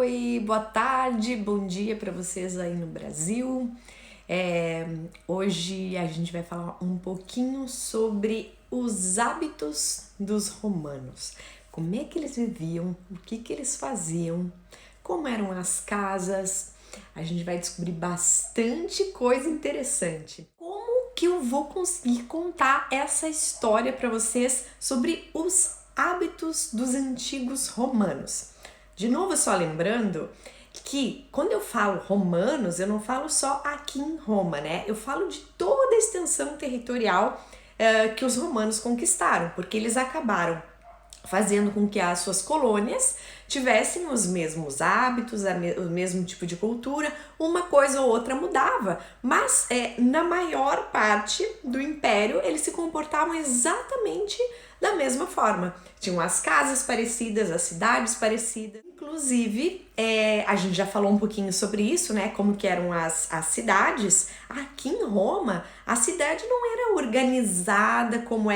Oi, boa tarde, bom dia para vocês aí no Brasil. Hoje a gente vai falar um pouquinho sobre os hábitos dos romanos. Como é que eles viviam, o que eles faziam, como eram as casas. A gente vai descobrir bastante coisa interessante. Como que eu vou conseguir contar essa história para vocês sobre os hábitos dos antigos romanos? De novo, só lembrando que quando eu falo romanos, eu não falo só aqui em Roma, né? Eu falo de toda a extensão territorial que os romanos conquistaram, porque eles acabaram fazendo com que as suas colônias tivessem os mesmos hábitos, o mesmo tipo de cultura, uma coisa ou outra mudava, mas na maior parte do império eles se comportavam exatamente da mesma forma. Tinham as casas parecidas, as cidades parecidas. Inclusive, a gente já falou um pouquinho sobre isso, né? Como que eram as cidades. Aqui em Roma, a cidade não era organizada como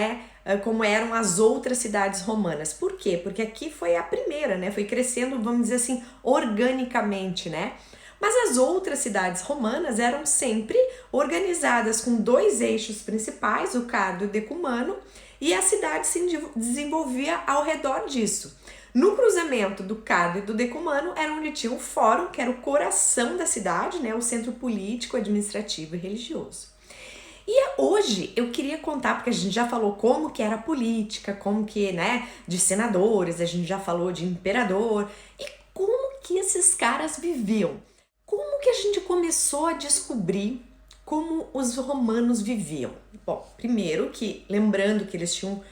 eram as outras cidades romanas. Por quê? Porque aqui foi a primeira, né? Foi crescendo, vamos dizer assim, organicamente, né? Mas as outras cidades romanas eram sempre organizadas com dois eixos principais, o Cardo e o Decumano, e a cidade se desenvolvia ao redor disso. No cruzamento do Cardo e do Decumano era onde tinha o fórum, que era o coração da cidade, né? O centro político, administrativo e religioso. E hoje eu queria contar, porque a gente já falou como que era a política, como que, né, de senadores, a gente já falou de imperador, e como que esses caras viviam. Como que a gente começou a descobrir como os romanos viviam? Bom, primeiro que, lembrando que eles tinham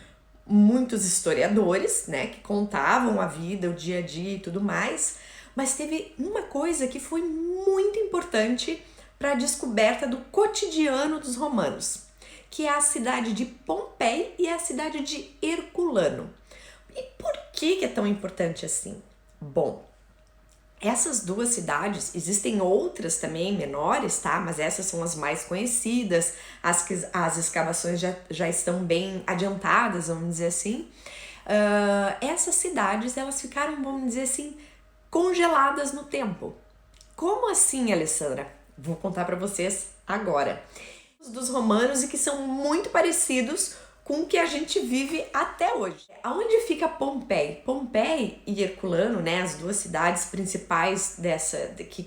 muitos historiadores, né, que contavam a vida, o dia a dia e tudo mais, mas teve uma coisa que foi muito importante para a descoberta do cotidiano dos romanos, que é a cidade de Pompeia e a cidade de Herculano. E por que é tão importante assim? Bom, essas duas cidades, existem outras também menores, tá? Mas essas são as mais conhecidas, as escavações já estão bem adiantadas, vamos dizer assim. Essas cidades, elas ficaram, vamos dizer assim, congeladas no tempo. Como assim, Alessandra? Vou contar para vocês agora. Dos romanos e que são muito parecidos com o que a gente vive até hoje. Aonde fica Pompeia? Pompeia e Herculano, né, as duas cidades principais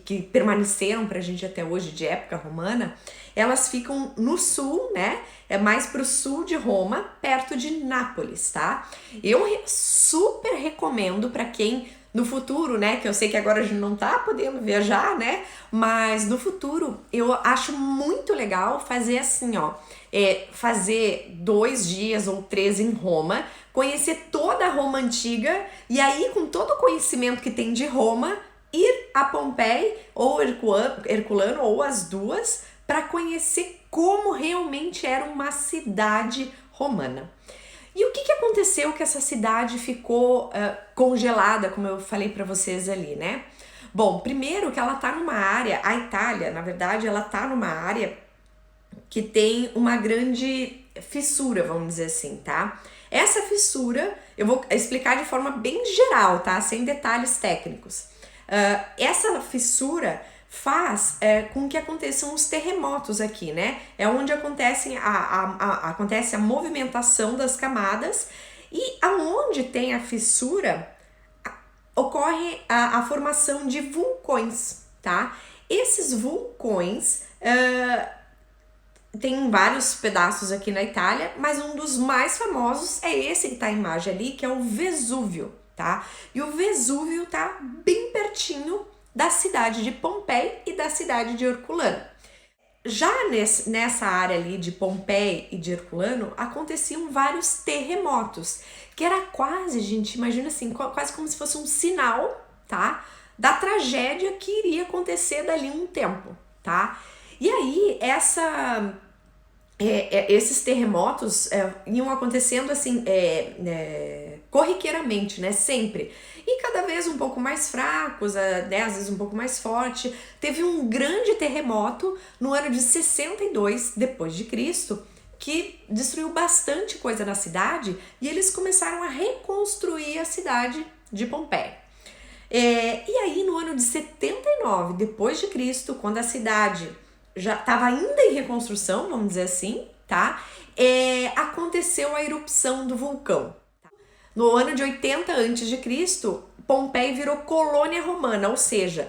que permaneceram pra gente até hoje de época romana, elas ficam no sul, né, mais pro sul de Roma, perto de Nápoles, tá? Eu super recomendo para quem no futuro, né, que eu sei que agora a gente não tá podendo viajar, né, mas no futuro eu acho muito legal fazer assim, ó, fazer 2 dias ou 3 em Roma, conhecer toda a Roma antiga e aí com todo o conhecimento que tem de Roma, ir a Pompeia ou Herculano ou as duas para conhecer como realmente era uma cidade romana. E o que aconteceu que essa cidade ficou congelada, como eu falei para vocês ali, né? Bom, primeiro que ela tá numa área, a Itália, na verdade, ela tá numa área que tem uma grande fissura, vamos dizer assim, tá? Essa fissura, eu vou explicar de forma bem geral, tá? Sem detalhes técnicos. Essa fissura faz com que aconteçam os terremotos aqui, né? É onde acontece a movimentação das camadas e aonde tem a fissura ocorre a formação de vulcões, tá? Esses vulcões tem vários pedaços aqui na Itália, mas um dos mais famosos é esse que tá a imagem ali, que é o Vesúvio, tá? E o Vesúvio tá bem pertinho da cidade de Pompeia e da cidade de Herculano. Já nessa área ali de Pompeia e de Herculano, aconteciam vários terremotos, que era quase, gente, imagina assim, quase como se fosse um sinal, tá? Da tragédia que iria acontecer dali um tempo, tá? E aí, esses terremotos iam acontecendo assim, corriqueiramente, né? Sempre. E cada vez um pouco mais fracos, né? Às vezes um pouco mais forte. Teve um grande terremoto no ano de 62 depois de Cristo, que destruiu bastante coisa na cidade e eles começaram a reconstruir a cidade de Pompeia. E aí, no de 79 depois de Cristo, quando a cidade já estava ainda em reconstrução, vamos dizer assim, tá? Aconteceu a erupção do vulcão. No ano de 80 a.C., Pompeia virou colônia romana, ou seja,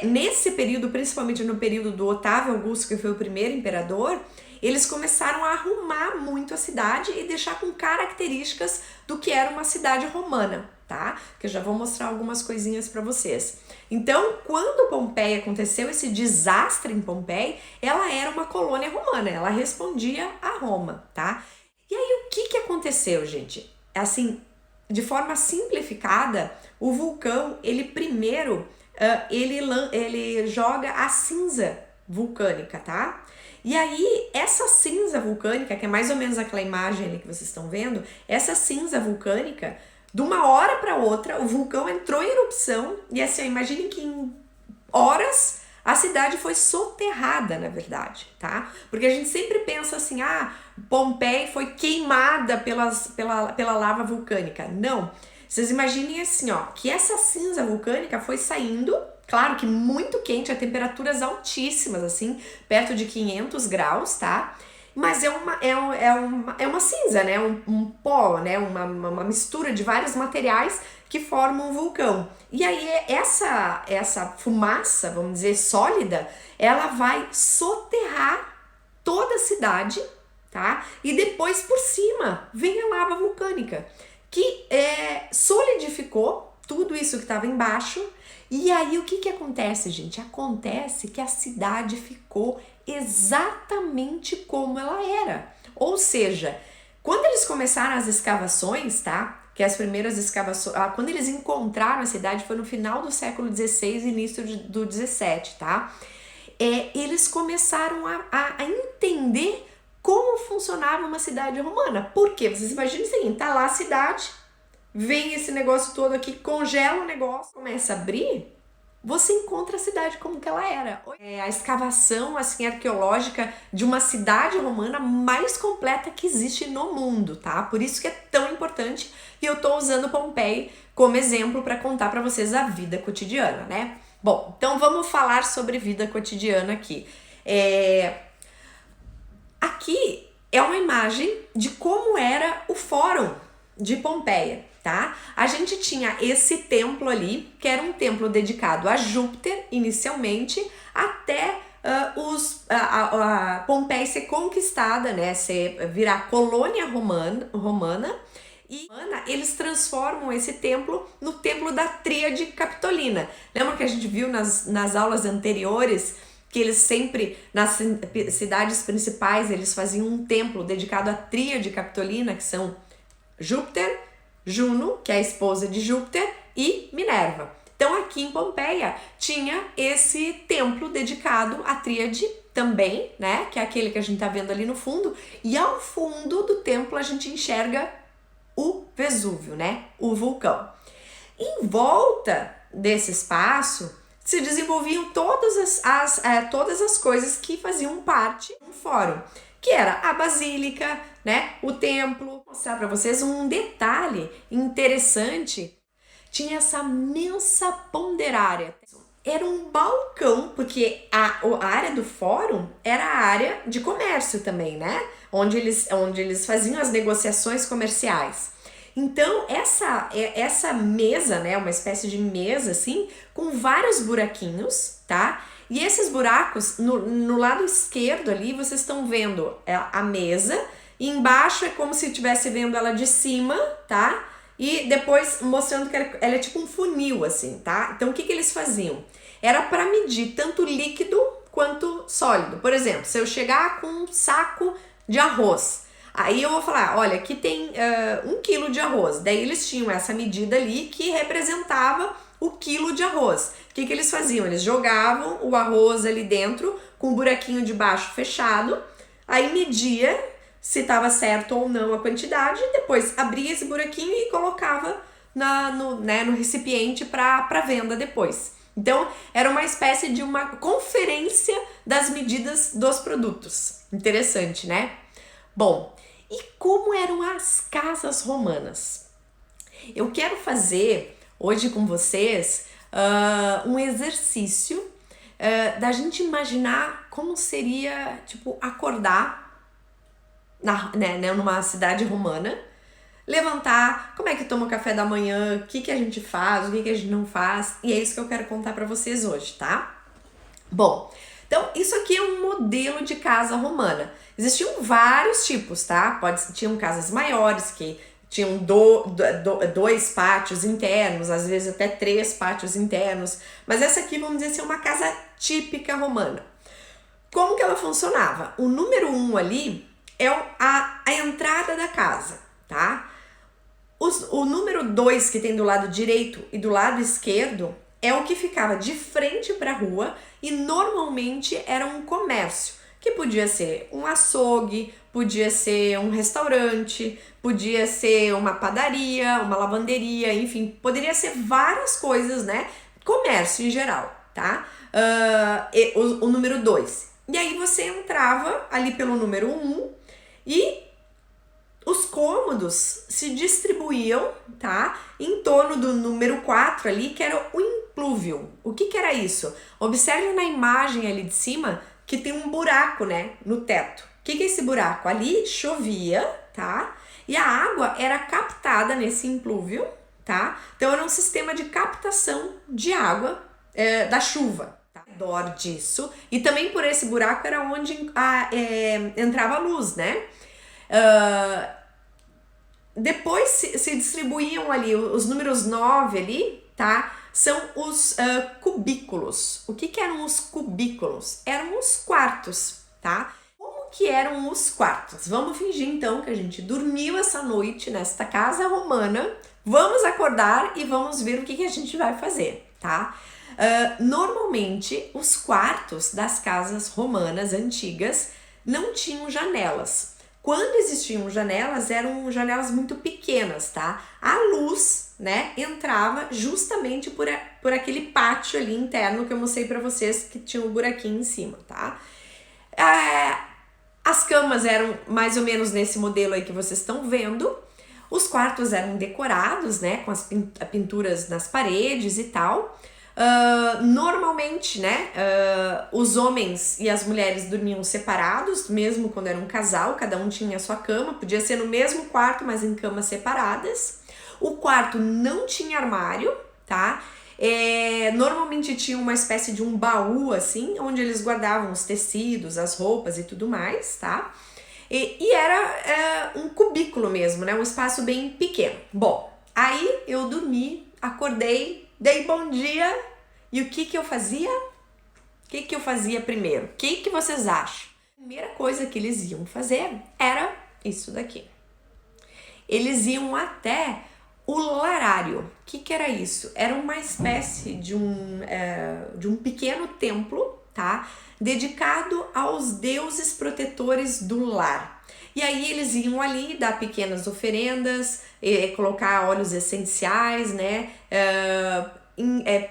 nesse período, principalmente no período do Otávio Augusto, que foi o primeiro imperador, eles começaram a arrumar muito a cidade e deixar com características do que era uma cidade romana, tá? Que eu já vou mostrar algumas coisinhas para vocês. Então, quando Pompeia aconteceu esse desastre em Pompeia, ela era uma colônia romana, ela respondia a Roma, tá? E aí, o que aconteceu, gente? Assim, de forma simplificada, o vulcão, ele primeiro, ele joga a cinza vulcânica, tá? E aí, essa cinza vulcânica, que é mais ou menos aquela imagem ali que vocês estão vendo, essa cinza vulcânica, de uma hora para outra, o vulcão entrou em erupção e assim, imaginem que em horas a cidade foi soterrada, na verdade, tá? Porque a gente sempre pensa assim, Pompeia foi queimada pela lava vulcânica. Não, vocês imaginem assim, ó, que essa cinza vulcânica foi saindo, claro que muito quente, a temperaturas altíssimas, assim, perto de 500 graus, tá? Mas é uma cinza, né? Um pó, né? Uma mistura de vários materiais que formam um vulcão. E aí essa fumaça, vamos dizer, sólida, ela vai soterrar toda a cidade, tá? E depois por cima vem a lava vulcânica, que solidificou tudo isso que estava embaixo. E aí o que acontece, gente? Acontece que a cidade ficou exatamente como ela era. Ou seja, quando eles começaram as escavações, tá? Que as primeiras escavações, quando eles encontraram a cidade foi no final do século XVI e início do XVII, tá? Eles começaram a entender como funcionava uma cidade romana. Por quê? Vocês imaginam o seguinte, tá lá a cidade, vem esse negócio todo aqui, congela o negócio, começa a abrir, você encontra a cidade como que ela era. A escavação assim, arqueológica de uma cidade romana mais completa que existe no mundo, tá? Por isso que é tão importante e eu tô usando Pompeia como exemplo para contar para vocês a vida cotidiana, né? Bom, então vamos falar sobre vida cotidiana aqui. Aqui é uma imagem de como era o Fórum de Pompeia, tá? A gente tinha esse templo ali, que era um templo dedicado a Júpiter, inicialmente, até Pompeia ser conquistada, né? Virar colônia romana. E eles transformam esse templo no templo da Tríade Capitolina. Lembra que a gente viu nas aulas anteriores que eles sempre, nas cidades principais, eles faziam um templo dedicado à Tríade Capitolina, que são Júpiter, Juno, que é a esposa de Júpiter, e Minerva. Então aqui em Pompeia tinha esse templo dedicado à Tríade também, né? Que é aquele que a gente tá vendo ali no fundo. E ao fundo do templo a gente enxerga o Vesúvio, né? O vulcão. Em volta desse espaço se desenvolviam todas as coisas que faziam parte do fórum, que era a basílica, né? O templo. Vou mostrar para vocês um detalhe interessante. Tinha essa mensa ponderária. Era um balcão, porque a área do fórum era a área de comércio também, né? Onde eles faziam as negociações comerciais. Então, essa mesa, né? Uma espécie de mesa, assim, com vários buraquinhos, tá? E esses buracos, no lado esquerdo ali, vocês estão vendo a mesa. E embaixo é como se estivesse vendo ela de cima, tá? E depois mostrando que ela é tipo um funil, assim, tá? Então, o que eles faziam? Era para medir tanto líquido quanto sólido. Por exemplo, se eu chegar com um saco de arroz, aí eu vou falar, olha, aqui tem 1 quilo de arroz. Daí eles tinham essa medida ali que representava o quilo de arroz. O que eles faziam? Eles jogavam o arroz ali dentro, com o buraquinho de baixo fechado, aí media se estava certo ou não a quantidade, depois abria esse buraquinho e colocava no recipiente para venda depois. Então, era uma espécie de uma conferência das medidas dos produtos. Interessante, né? Bom, e como eram as casas romanas? Eu quero fazer hoje com vocês um exercício da gente imaginar como seria, tipo, acordar numa cidade romana, levantar, como é que toma o café da manhã, o que a gente faz, o que a gente não faz, e é isso que eu quero contar para vocês hoje, tá? Bom, então isso aqui é um modelo de casa romana. Existiam vários tipos, tá? Tinham casas maiores que tinham dois pátios internos, às vezes até 3 pátios internos, mas essa aqui, vamos dizer assim, é uma casa típica romana. Como que ela funcionava? O número 1 ali é a entrada da casa, tá? O número 2 que tem do lado direito e do lado esquerdo é o que ficava de frente para a rua e normalmente era um comércio, que podia ser um açougue, podia ser um restaurante, podia ser uma padaria, uma lavanderia, enfim, poderia ser várias coisas, né? Comércio em geral, tá? O número 2. E aí você entrava ali pelo número 1 e os cômodos se distribuíam, tá? Em torno do número 4 ali, que era o implúvio. O que era isso? Observe na imagem ali de cima que tem um buraco, né, no teto. O que é esse buraco? Ali chovia, tá? E a água era captada nesse implúvio, tá? Então era um sistema de captação de água da chuva. Tá? Ao redor disso. E também por esse buraco era onde entrava a luz, né? Depois se distribuíam ali os números 9 ali, tá? São os cubículos. O que eram os cubículos? Eram os quartos, tá? Como que eram os quartos? Vamos fingir então que a gente dormiu essa noite nesta casa romana. Vamos acordar e vamos ver o que a gente vai fazer, tá? Normalmente os quartos das casas romanas antigas não tinham janelas. Quando existiam janelas, eram janelas muito pequenas, tá? A luz, né, entrava justamente por aquele pátio ali interno que eu mostrei pra vocês que tinha um buraquinho em cima, tá? As camas eram mais ou menos nesse modelo aí que vocês estão vendo. Os quartos eram decorados, né, com as pinturas nas paredes e tal. Normalmente, né, os homens e as mulheres dormiam separados, mesmo quando era um casal, cada um tinha a sua cama, podia ser no mesmo quarto, mas em camas separadas. O quarto não tinha armário, tá? Normalmente tinha uma espécie de um baú, assim, onde eles guardavam os tecidos, as roupas e tudo mais, tá? E era um cubículo mesmo, né? Um espaço bem pequeno. Bom, aí eu dormi, acordei, dei bom dia. E o que eu fazia? O que eu fazia primeiro? O que vocês acham? A primeira coisa que eles iam fazer era isso daqui. Eles iam até o larário. O que era isso? Era uma espécie de um pequeno templo, tá? Dedicado aos deuses protetores do lar. E aí eles iam ali dar pequenas oferendas, colocar óleos essenciais, né?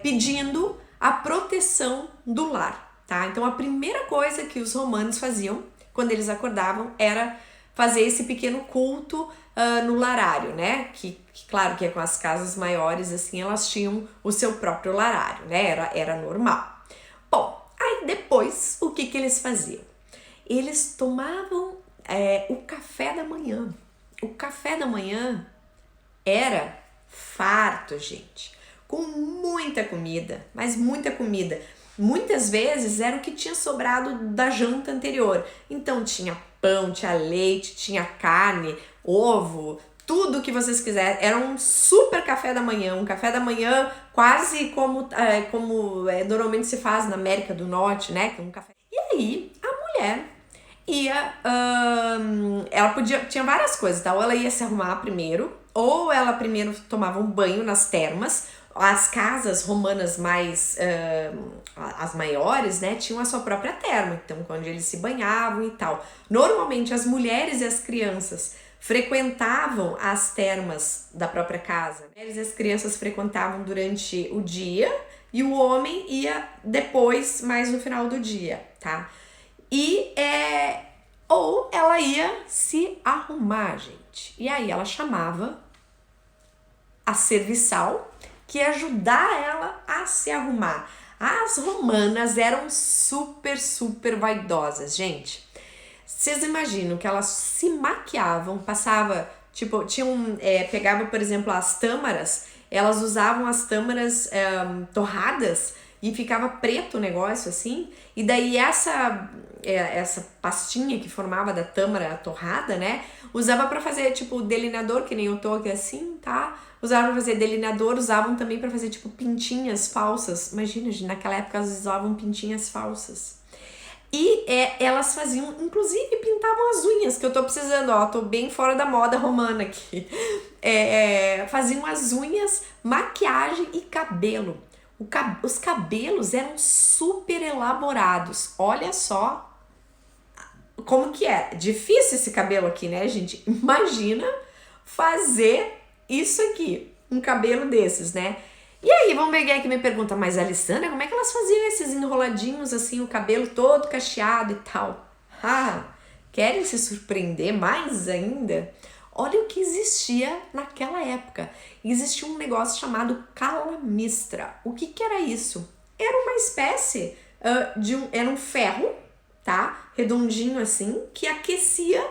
Pedindo a proteção do lar, tá? Então a primeira coisa que os romanos faziam quando eles acordavam era fazer esse pequeno culto no larário, né? Que claro que é com as casas maiores, assim, elas tinham o seu próprio larário, né? Era normal. Bom, aí depois, o que eles faziam? Eles tomavam o café da manhã. O café da manhã era farto, gente, com muita comida, mas muita comida. Muitas vezes era o que tinha sobrado da janta anterior. Então tinha pão, tinha leite, tinha carne, ovo, tudo que vocês quiserem. Era um super café da manhã, um café da manhã quase como normalmente se faz na América do Norte, né? Um café. E aí a mulher tinha várias coisas, tá? Ou ela ia se arrumar primeiro, ou ela primeiro tomava um banho nas termas. As casas romanas as maiores, né, tinham a sua própria terma, então quando eles se banhavam e tal. Normalmente as mulheres e as crianças frequentavam as termas da própria casa. As mulheres e as crianças frequentavam durante o dia e o homem ia depois, mais no final do dia, tá? Ou ela ia se arrumar, gente. E aí ela chamava a serviçal, que ia ajudar ela a se arrumar. As romanas eram super, super vaidosas, gente. Vocês imaginam que elas se maquiavam, tipo, pegava, por exemplo, as tâmaras, elas usavam as tâmaras torradas e ficava preto o negócio, assim, e daí essa pastinha que formava da tâmara torrada, né, usava pra fazer, tipo, delineador, que nem eu tô aqui assim, tá? Usavam pra fazer delineador, usavam também pra fazer, tipo, pintinhas falsas. Imagina, gente, naquela época elas usavam pintinhas falsas. E elas faziam, inclusive pintavam as unhas, que eu tô precisando, ó, tô bem fora da moda romana aqui. Faziam as unhas, maquiagem e cabelo. Os cabelos eram super elaborados. Olha só como que é. Difícil esse cabelo aqui, né, gente? Imagina fazer isso aqui, um cabelo desses, né? E aí, vamos ver quem é que me pergunta, mas Alessandra, como é que elas faziam esses enroladinhos assim, o cabelo todo cacheado e tal? Ah, querem se surpreender mais ainda? Olha o que existia naquela época. Existia um negócio chamado calamistra. O que era isso? Era uma espécie era um ferro, tá? Redondinho assim, que aquecia,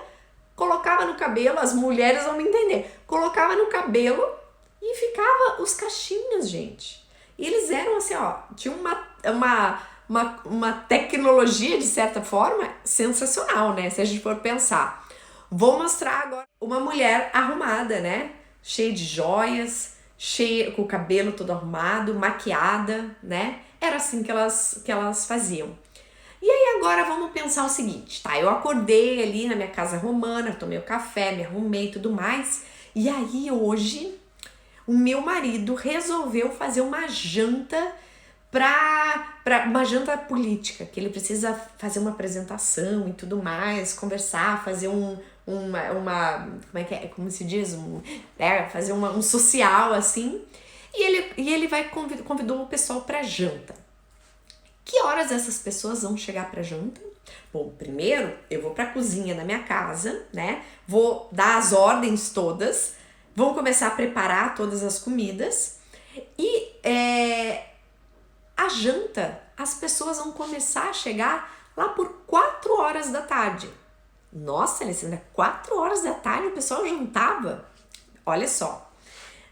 colocava no cabelo, as mulheres vão me entender, colocava no cabelo e ficava os cachinhos, gente. E eles eram assim, ó, tinha uma tecnologia, de certa forma, sensacional, né? Se a gente for pensar. Vou mostrar agora uma mulher arrumada, né? Cheia de joias, cheia, com o cabelo todo arrumado, maquiada, né? Era assim que elas faziam. E aí agora vamos pensar o seguinte, tá? Eu acordei ali na minha casa romana, tomei o café, me arrumei e tudo mais. E aí hoje o meu marido resolveu fazer uma janta para uma janta política, que ele precisa fazer uma apresentação e tudo mais, conversar, fazer como é que é, como se diz, fazer um social assim. E ele convidou o pessoal para janta. Que horas essas pessoas vão chegar para janta? Bom, primeiro eu vou para a cozinha da minha casa, né? Vou dar as ordens todas. Vão começar a preparar todas as comidas e a janta, as pessoas vão começar a chegar lá por 4 horas da tarde. Nossa, Alessandra, 4 horas da tarde o pessoal jantava? Olha só,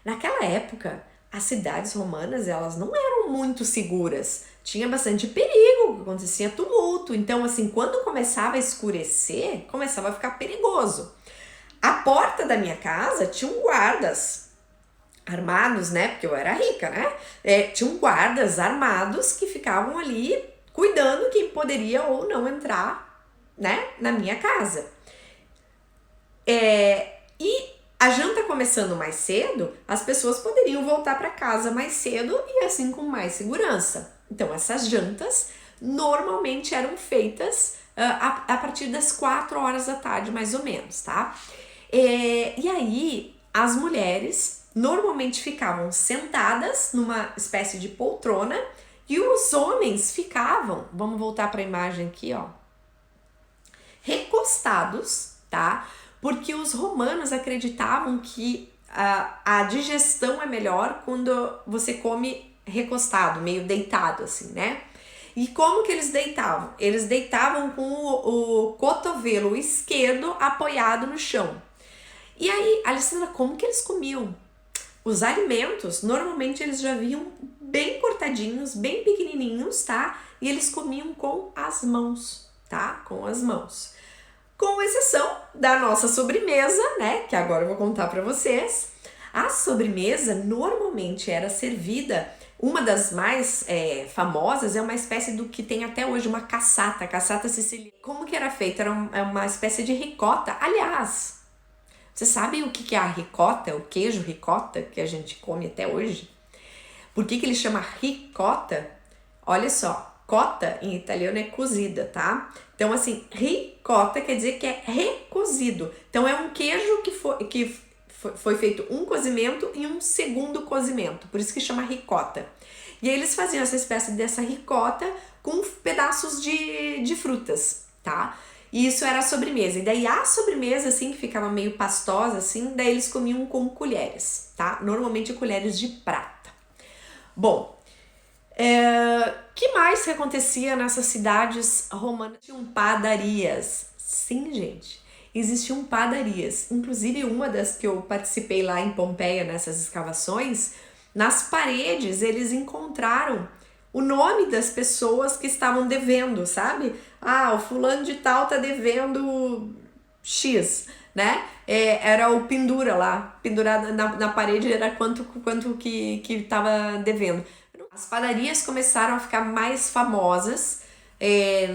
naquela época as cidades romanas elas não eram muito seguras, tinha bastante perigo, acontecia tumulto, então assim, quando começava a escurecer, começava a ficar perigoso. A porta da minha casa tinha guardas armados, né? Porque eu era rica, né? Tinham guardas armados que ficavam ali cuidando quem poderia ou não entrar, né? Na minha casa. E a janta começando mais cedo, as pessoas poderiam voltar para casa mais cedo e assim com mais segurança. Então, essas jantas normalmente eram feitas a partir das 4 horas da tarde, mais ou menos, tá? E aí, as mulheres normalmente ficavam sentadas numa espécie de poltrona e os homens ficavam, vamos voltar para a imagem aqui, ó, recostados, tá? Porque os romanos acreditavam que a digestão é melhor quando você come recostado, meio deitado assim, né? E como que eles deitavam? Eles deitavam com o cotovelo esquerdo apoiado no chão. E aí, Alessandra, como que eles comiam? Os alimentos, normalmente eles já vinham bem cortadinhos, bem pequenininhos, tá? E eles comiam com as mãos, tá? Com as mãos. Com exceção da nossa sobremesa, né? Que agora eu vou contar para vocês. A sobremesa normalmente era servida, uma das mais famosas é uma espécie do que tem até hoje, uma cassata siciliana. Como que era feita? Era uma espécie de ricota. Aliás, vocês sabem o que é a ricota, o queijo ricota que a gente come até hoje? Por que ele chama ricota? Olha só, cota em italiano é cozida, tá? Então assim, ricota quer dizer que é recozido. Então é um queijo que foi feito um cozimento e um segundo cozimento, por isso que chama ricota. E aí eles faziam essa espécie dessa ricota com pedaços de frutas, tá? E isso era a sobremesa. E daí a sobremesa, assim, que ficava meio pastosa, assim, daí eles comiam com colheres, tá? Normalmente colheres de prata. Bom, que mais que acontecia nessas cidades romanas? Tinham padarias. Sim, gente, existiam padarias. Inclusive, uma das que eu participei lá em Pompeia, nessas escavações, nas paredes eles encontraram o nome das pessoas que estavam devendo, sabe? Ah, o fulano de tal tá devendo X, né? Era o pendura lá, pendurado na parede, era quanto que tava devendo. As padarias começaram a ficar mais famosas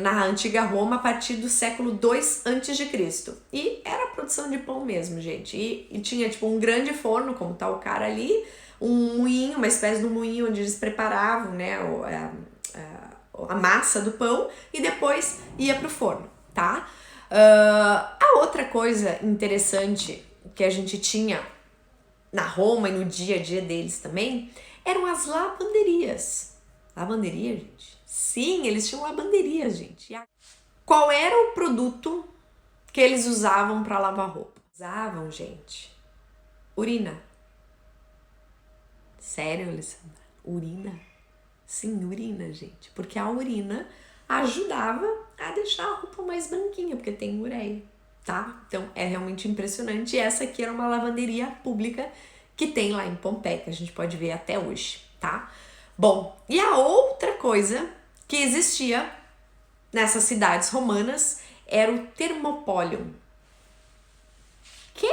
na antiga Roma a partir do século II a.C. E era produção de pão mesmo, gente. E tinha tipo um grande forno, como tá o cara ali, um moinho, uma espécie de um moinho onde eles preparavam, né, a massa do pão e depois ia pro forno, tá? A outra coisa interessante que a gente tinha na Roma e no dia a dia deles também eram as lavanderias. Lavanderia, gente? Sim, eles tinham lavanderias, gente. Qual era o produto que eles usavam para lavar roupa? Usavam, gente, urina. Sério, Alessandra? Urina? Sim, urina, gente. Porque a urina ajudava a deixar a roupa mais branquinha, porque tem ureia, tá? Então é realmente impressionante. E essa aqui era uma lavanderia pública que tem lá em Pompeia, que a gente pode ver até hoje, tá? Bom, e a outra coisa que existia nessas cidades romanas era o termopóleo. Que?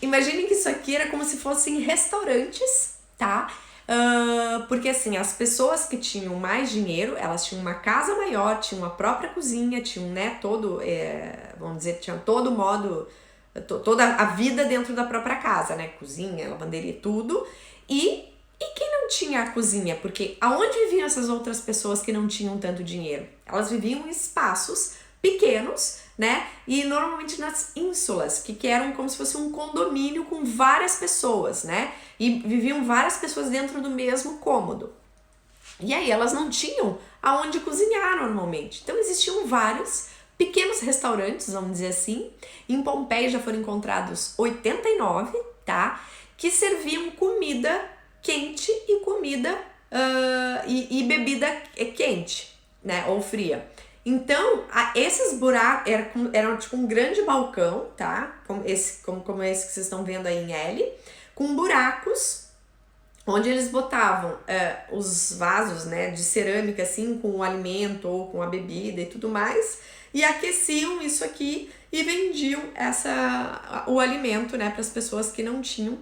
Imaginem que isso aqui era como se fossem restaurantes, tá? Porque assim, as pessoas que tinham mais dinheiro, elas tinham uma casa maior, tinham a própria cozinha, tinham, né, vamos dizer, tinham todo modo, toda a vida dentro da própria casa, né, cozinha, lavanderia, tudo. E quem não tinha a cozinha? Porque aonde viviam essas outras pessoas que não tinham tanto dinheiro? Elas viviam em espaços pequenos, né? E normalmente nas ínsulas, que eram como se fosse um condomínio com várias pessoas, né? E viviam várias pessoas dentro do mesmo cômodo. E aí elas não tinham aonde cozinhar normalmente. Então existiam vários pequenos restaurantes, vamos dizer assim. Em Pompeia já foram encontrados 89, tá? Que serviam comida quente e comida e bebida quente, né? Ou fria. Então, esses buracos eram tipo um grande balcão, tá? Como esse que vocês estão vendo aí em L, com buracos onde eles botavam os vasos, né, de cerâmica, assim, com o alimento ou com a bebida e tudo mais, e aqueciam isso aqui e vendiam o alimento, né, para as pessoas que não tinham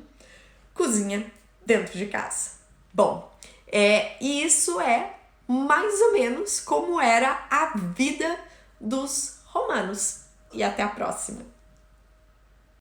cozinha dentro de casa. Bom, isso é mais ou menos como era a vida dos romanos. E até a próxima!